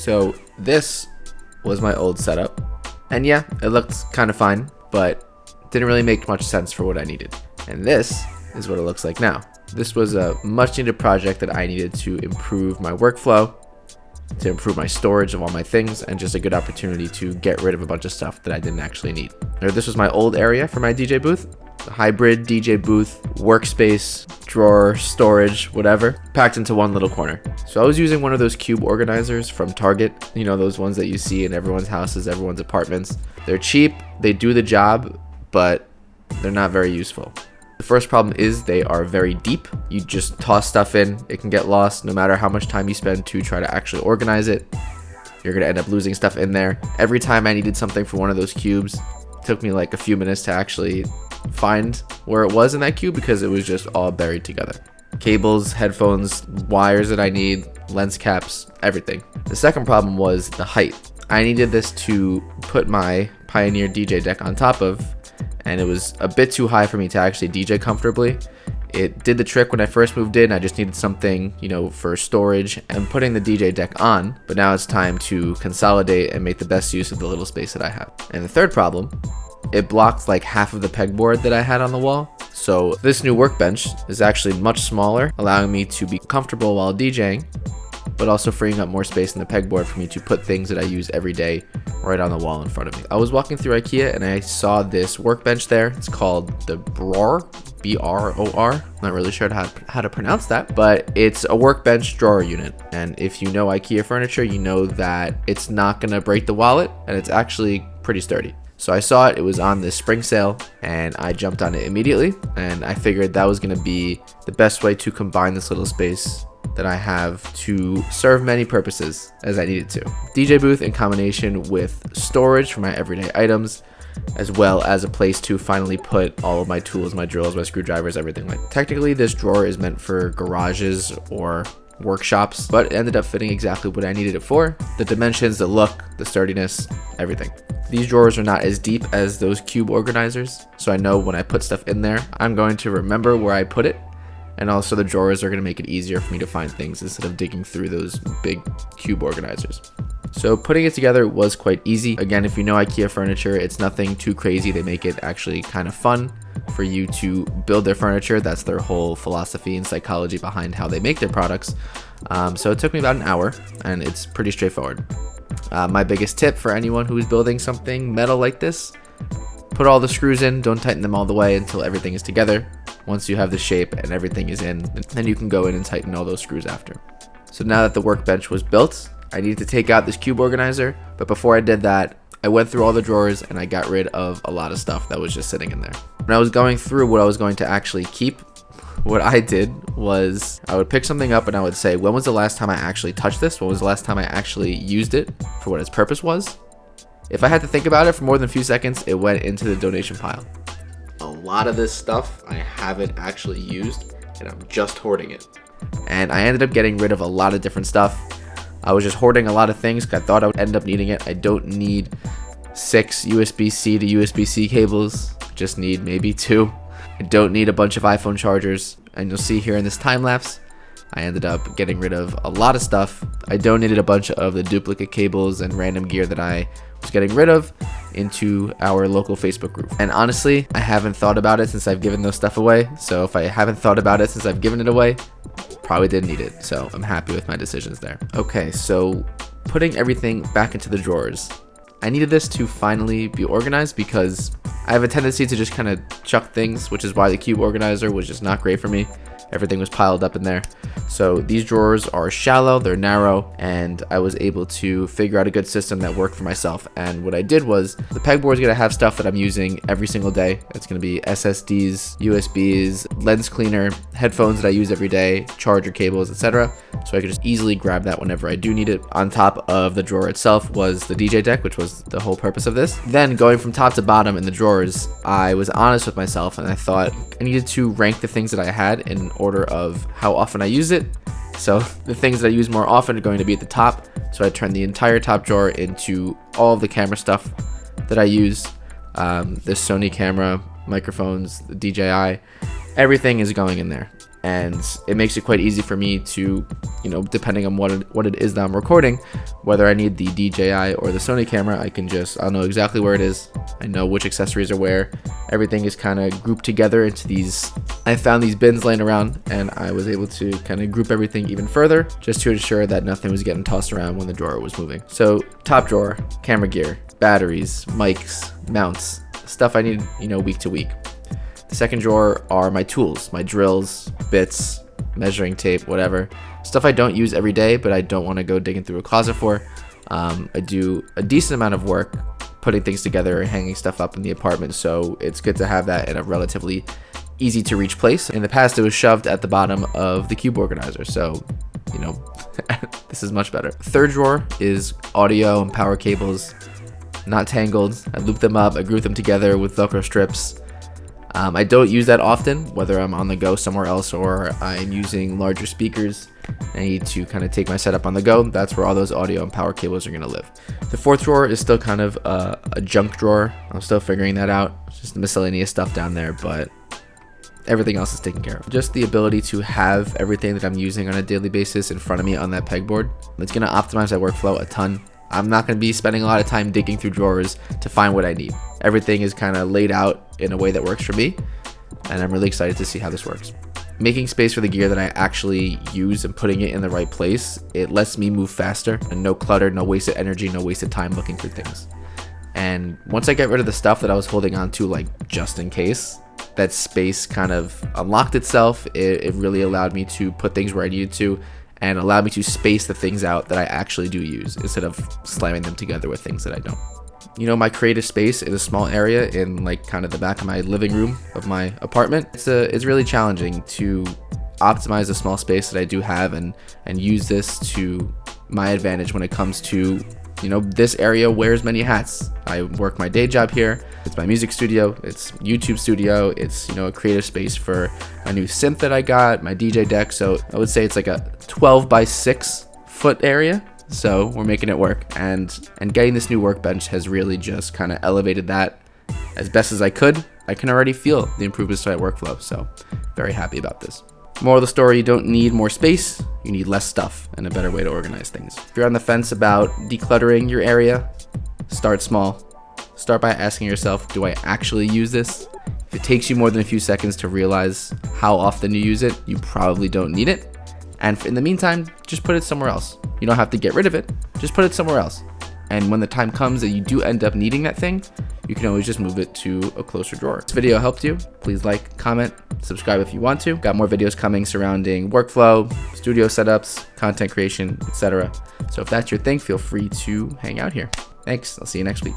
So this was my old setup. And yeah, it looked kind of fine, but didn't really make much sense for what I needed. And this is what it looks like now. This was a much needed project that I needed to improve my workflow, to improve my storage of all my things, and just a good opportunity to get rid of a bunch of stuff that I didn't actually need. Now, this was my old area for my DJ booth. Hybrid DJ booth, workspace, drawer, storage, whatever, packed into one little corner. So I was using one of those cube organizers from Target, you know, those ones that you see in everyone's houses, everyone's apartments. They're cheap, they do the job, but they're not very useful. The first problem is they are very deep. You just toss stuff in, it can get lost no matter how much time you spend to try to actually organize it. You're gonna end up losing stuff in there. Every time I needed something for one of those cubes, it took me like a few minutes to actually find where it was in that cube because it was just all buried together. Cables, headphones, wires that I need, lens caps, everything. The second problem was the height. I needed this to put my Pioneer DJ deck on top of, and it was a bit too high for me to actually DJ comfortably. It did the trick when I first moved in. I just needed something, you know, for storage and putting the DJ deck on, but now it's time to consolidate and make the best use of the little space that I have. And the third problem, it blocked like half of the pegboard that I had on the wall. So this new workbench is actually much smaller, allowing me to be comfortable while DJing, but also freeing up more space in the pegboard for me to put things that I use every day right on the wall in front of me. I was walking through IKEA and I saw this workbench there. It's called the BROR, B-R-O-R. Not really sure how to pronounce that, but it's a workbench drawer unit. And if you know IKEA furniture, you know that it's not gonna break the wallet and it's actually pretty sturdy. So I saw it was on this spring sale and I jumped on it immediately, and I figured that was gonna be the best way to combine this little space that I have to serve many purposes as I needed to. DJ booth in combination with storage for my everyday items, as well as a place to finally put all of my tools, my drills, my screwdrivers, everything. Like technically this drawer is meant for garages or workshops, but it ended up fitting exactly what I needed it for. The dimensions, the look, the sturdiness, everything. These drawers are not as deep as those cube organizers, so I know when I put stuff in there, I'm going to remember where I put it. And also the drawers are going to make it easier for me to find things instead of digging through those big cube organizers. So putting it together was quite easy. Again, if you know IKEA furniture, it's nothing too crazy. They make it actually kind of fun for you to build their furniture. That's their whole philosophy and psychology behind how they make their products. So it took me about an hour and it's pretty straightforward. My biggest tip for anyone who is building something metal like this, put all the screws in, don't tighten them all the way until everything is together. Once you have the shape and everything is in, then you can go in and tighten all those screws after. So now that the workbench was built, I needed to take out this cube organizer, but before I did that, I went through all the drawers and I got rid of a lot of stuff that was just sitting in there. When I was going through what I was going to actually keep, what I did was I would pick something up and I would say, when was the last time I actually touched this? When was the last time I actually used it for what its purpose was? If I had to think about it for more than a few seconds, it went into the donation pile. A lot of this stuff I haven't actually used and I'm just hoarding it. And I ended up getting rid of a lot of different stuff. I was just hoarding a lot of things because I thought I would end up needing it. I don't need 6 USB-C to USB-C cables. I just need maybe 2. I don't need a bunch of iPhone chargers. And you'll see here in this time lapse, I ended up getting rid of a lot of stuff. I donated a bunch of the duplicate cables and random gear that I was getting rid of into our local Facebook group. And honestly, I haven't thought about it since I've given those stuff away. So if I haven't thought about it since I've given it away, probably didn't need it. So I'm happy with my decisions there. Okay, so putting everything back into the drawers. I needed this to finally be organized because I have a tendency to just kind of chuck things, which is why the cube organizer was just not great for me. Everything was piled up in there. So these drawers are shallow, they're narrow, and I was able to figure out a good system that worked for myself. And what I did was, the pegboard is gonna have stuff that I'm using every single day. It's gonna be SSDs, USBs, lens cleaner, headphones that I use every day, charger cables, etc. So I could just easily grab that whenever I do need it. On top of the drawer itself was the DJ deck, which was the whole purpose of this. Then going from top to bottom in the drawers, I was honest with myself and I thought I needed to rank the things that I had in order of how often I use it. So the things that I use more often are going to be at the top. So I turned the entire top drawer into all of the camera stuff that I use. This Sony camera, microphones, the DJI, everything is going in there. and it makes it quite easy for me to, depending on what it is that I'm recording, whether I need the DJI or the Sony camera, I'll know exactly where it is. I know which accessories are where. Everything is kind of grouped together into these. I found these bins laying around, and I was able to kind of group everything even further, just to ensure that nothing was getting tossed around when the drawer was moving. So top drawer, camera gear, batteries, mics, mounts, stuff I need, week to week. The second drawer are my tools, my drills, bits, measuring tape, whatever. Stuff I don't use every day, but I don't want to go digging through a closet for. I do a decent amount of work putting things together and hanging stuff up in the apartment, so it's good to have that in a relatively easy to reach place. In the past, it was shoved at the bottom of the cube organizer, so, this is much better. Third drawer is audio and power cables, not tangled. I loop them up, I group them together with Velcro strips. I don't use that often, whether I'm on the go somewhere else or I'm using larger speakers. I need to kind of take my setup on the go. That's where all those audio and power cables are going to live. The fourth drawer is still kind of a junk drawer. I'm still figuring that out. It's just miscellaneous stuff down there, but everything else is taken care of. Just the ability to have everything that I'm using on a daily basis in front of me on that pegboard. It's going to optimize that workflow a ton. I'm not going to be spending a lot of time digging through drawers to find what I need. Everything is kind of laid out in a way that works for me, and I'm really excited to see how this works. Making space for the gear that I actually use and putting it in the right place, it lets me move faster and no clutter, no wasted energy, no wasted time looking for things. And once I get rid of the stuff that I was holding on to, like just in case, that space kind of unlocked itself. It really allowed me to put things where I needed to, and allowed me to space the things out that I actually do use instead of slamming them together with things that I don't. My creative space is a small area in like kind of the back of my living room of my apartment. It's really challenging to optimize the small space that I do have and use this to my advantage when it comes to, this area wears many hats. I work my day job here. It's my music studio. It's YouTube studio. It's, a creative space for a new synth that I got, my DJ deck. So I would say it's like a 12 by 6 foot area. So we're making it work, and getting this new workbench has really just kind of elevated that as best as I could. I can already feel the improvements to my workflow, so very happy about this. Moral of the story, you don't need more space, you need less stuff and a better way to organize things. If you're on the fence about decluttering your area, start small. Start by asking yourself, do I actually use this? If it takes you more than a few seconds to realize how often you use it, you probably don't need it. And in the meantime, just put it somewhere else. You don't have to get rid of it, just put it somewhere else. And when the time comes that you do end up needing that thing, you can always just move it to a closer drawer. If this video helped you, please like, comment, subscribe if you want to. Got more videos coming surrounding workflow, studio setups, content creation, etc. So if that's your thing, feel free to hang out here. Thanks, I'll see you next week.